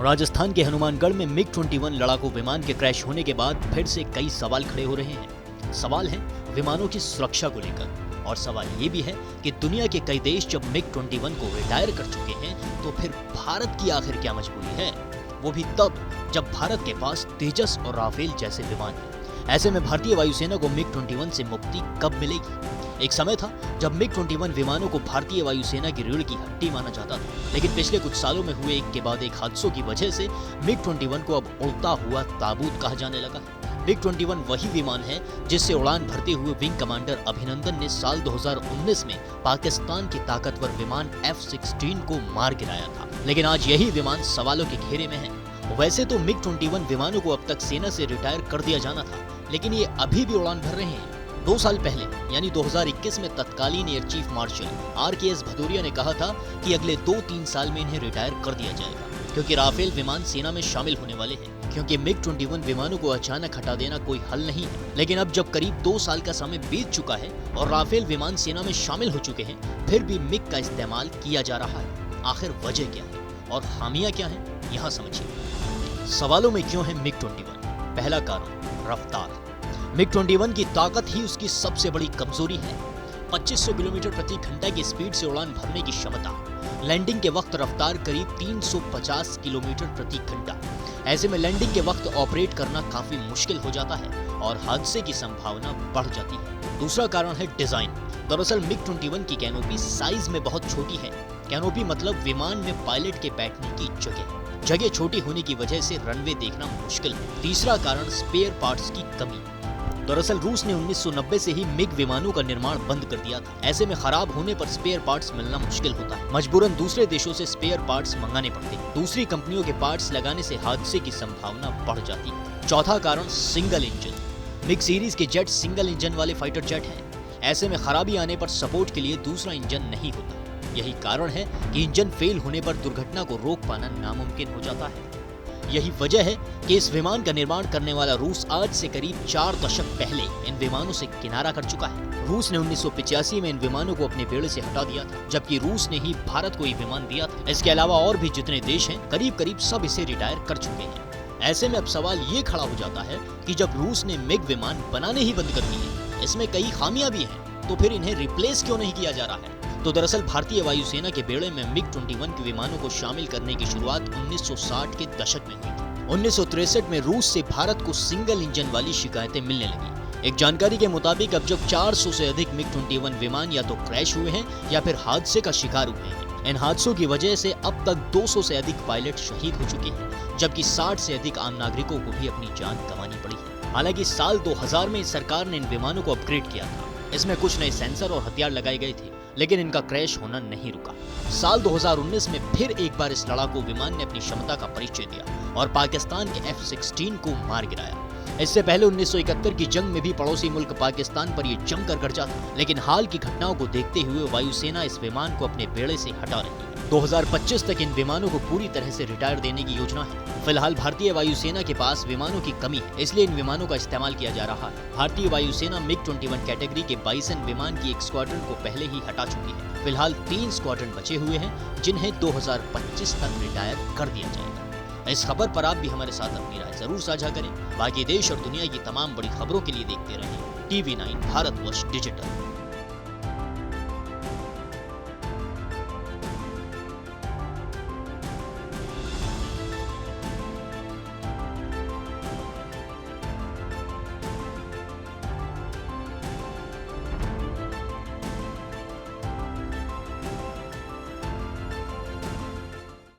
राजस्थान के हनुमानगढ़ में MiG-21 लड़ाकू विमान के क्रैश होने के बाद फिर से कई सवाल खड़े हो रहे हैं। सवाल है विमानों की सुरक्षा को लेकर और सवाल ये भी है कि दुनिया के कई देश जब MiG-21 को रिटायर कर चुके हैं तो फिर भारत की आखिर क्या मजबूरी है, वो भी तब जब भारत के पास तेजस और राफेल जैसे विमान हैं। ऐसे में भारतीय वायुसेना को MiG-21 से मुक्ति कब मिलेगी? एक समय था जब MiG-21 विमानों को भारतीय वायुसेना की रीढ़ की हड्डी माना जाता था, लेकिन पिछले कुछ सालों में हुए एक के बाद एक हादसों की वजह से MiG-21 को अब उड़ता हुआ ताबूत कहा जाने लगा है। MiG-21 वही विमान है जिससे उड़ान भरते हुए विंग कमांडर अभिनंदन ने साल 2019 में पाकिस्तान के ताकतवर विमान F-16 को मार गिराया था, लेकिन आज यही विमान सवालों के घेरे में है। वैसे तो MiG-21 विमानों को अब तक सेना से रिटायर कर दिया जाना था, लेकिन ये अभी भी उड़ान भर रहे हैं। 2 साल पहले यानी 2021 में तत्कालीन air chief marshal RKS Bhadauria ने कहा था कि अगले 2-3 साल में इन्हें रिटायर कर दिया जाएगा, क्योंकि राफेल विमान सेना में शामिल होने वाले हैं। क्योंकि MiG-21 विमानों को अचानक हटा देना कोई हल नहीं है, लेकिन अब जब करीब 2 साल का समय बीत चुका है और राफेल विमान सेना में शामिल हो चुके हैं, फिर भी MiG का इस्तेमाल किया जा रहा है। आखिर वजह क्या है और खामियां क्या है, यहाँ समझिए। सवालों में क्यों है MiG-21? पहला कारण रफ्तार। MiG-21 की ताकत ही उसकी सबसे बड़ी कमजोरी है। 2500 किलोमीटर प्रति घंटा की स्पीड से उड़ान भरने की क्षमता, लैंडिंग के वक्त रफ्तार करीब 350 किलोमीटर प्रति घंटा। ऐसे में लैंडिंग के वक्त ऑपरेट करना काफी मुश्किल हो जाता है और हादसे की संभावना बढ़ जाती है। दूसरा कारण है डिजाइन। दरअसल MiG-21 की कैनोपी साइज में बहुत छोटी है। कैनोपी मतलब विमान में पायलट के बैठने की जगह छोटी होने की वजह से रनवे देखना मुश्किल है। तीसरा कारण स्पेयर पार्ट्स की कमी। दरअसल रूस ने 1990 से ही MiG विमानों का निर्माण बंद कर दिया था। ऐसे में खराब होने पर स्पेयर पार्ट्स मिलना मुश्किल होता है। मजबूरन दूसरे देशों से स्पेयर पार्ट्स मंगाने पड़ते हैं। दूसरी कंपनियों के पार्ट्स लगाने से हादसे की संभावना बढ़ जाती है। चौथा कारण सिंगल इंजन। MiG सीरीज के जेट सिंगल इंजन वाले फाइटर जेट हैं। ऐसे में खराबी आने पर सपोर्ट के लिए दूसरा इंजन नहीं होता। यही कारण है कि इंजन फेल होने पर दुर्घटना को रोक पाना नामुमकिन हो जाता है। यही वजह है कि इस विमान का निर्माण करने वाला रूस आज से करीब 4 दशक पहले इन विमानों से किनारा कर चुका है। रूस ने 1985 में इन विमानों को अपने बेड़े से हटा दिया था, जबकि रूस ने ही भारत को ये विमान दिया था। इसके अलावा और भी जितने देश हैं, करीब सब इसे रिटायर कर चुके हैं। ऐसे में अब सवाल ये खड़ा हो जाता है कि जब रूस ने MiG विमान बनाने ही बंद कर दिए, इसमें कई खामियां भी हैं, तो फिर इन्हें रिप्लेस क्यों नहीं किया जा रहा है? तो दरअसल भारतीय वायुसेना के बेड़े में MiG-21 के विमानों को शामिल करने की शुरुआत 1960 के दशक में हुई थी। 1963 में रूस से भारत को सिंगल इंजन वाली शिकायतें मिलने लगी। एक जानकारी के मुताबिक अब जब 400 से अधिक MiG-21 विमान या तो क्रैश हुए हैं या फिर हादसे का शिकार हुए हैं। इन हादसों की वजह से अब तक 200 से अधिक पायलट शहीद हो चुके हैं, जबकि 60 से अधिक आम नागरिकों को भी अपनी जान गंवानी पड़ी है। हालांकि साल 2000 में सरकार ने इन विमानों को अपग्रेड किया था। इसमें कुछ नए सेंसर और हथियार लगाए गए थे, लेकिन इनका क्रैश होना नहीं रुका। साल 2019 में फिर एक बार इस लड़ाकू विमान ने अपनी क्षमता का परिचय दिया और पाकिस्तान के F-16 को मार गिराया। इससे पहले 1971 की जंग में भी पड़ोसी मुल्क पाकिस्तान पर यह जमकर गरजा था, लेकिन हाल की घटनाओं को देखते हुए वायुसेना इस विमान को अपने बेड़े से हटा रही है। 2025 तक इन विमानों को पूरी तरह से रिटायर देने की योजना है। फिलहाल भारतीय वायुसेना के पास विमानों की कमी है, इसलिए इन विमानों का इस्तेमाल किया जा रहा है। भारतीय वायुसेना MiG-21 कैटेगरी के 22 विमान की एक स्क्वाड्रन को पहले ही हटा चुकी है। फिलहाल 3 स्क्वाड्रन बचे हुए हैं, जिन्हें 2025 तक रिटायर कर दिया जाएगा। इस खबर पर आप भी हमारे साथ अपनी राय जरूर साझा करें। बाकी देश और दुनिया की तमाम बड़ी खबरों के लिए देखते रहें TV9 भारतवर्ष डिजिटल।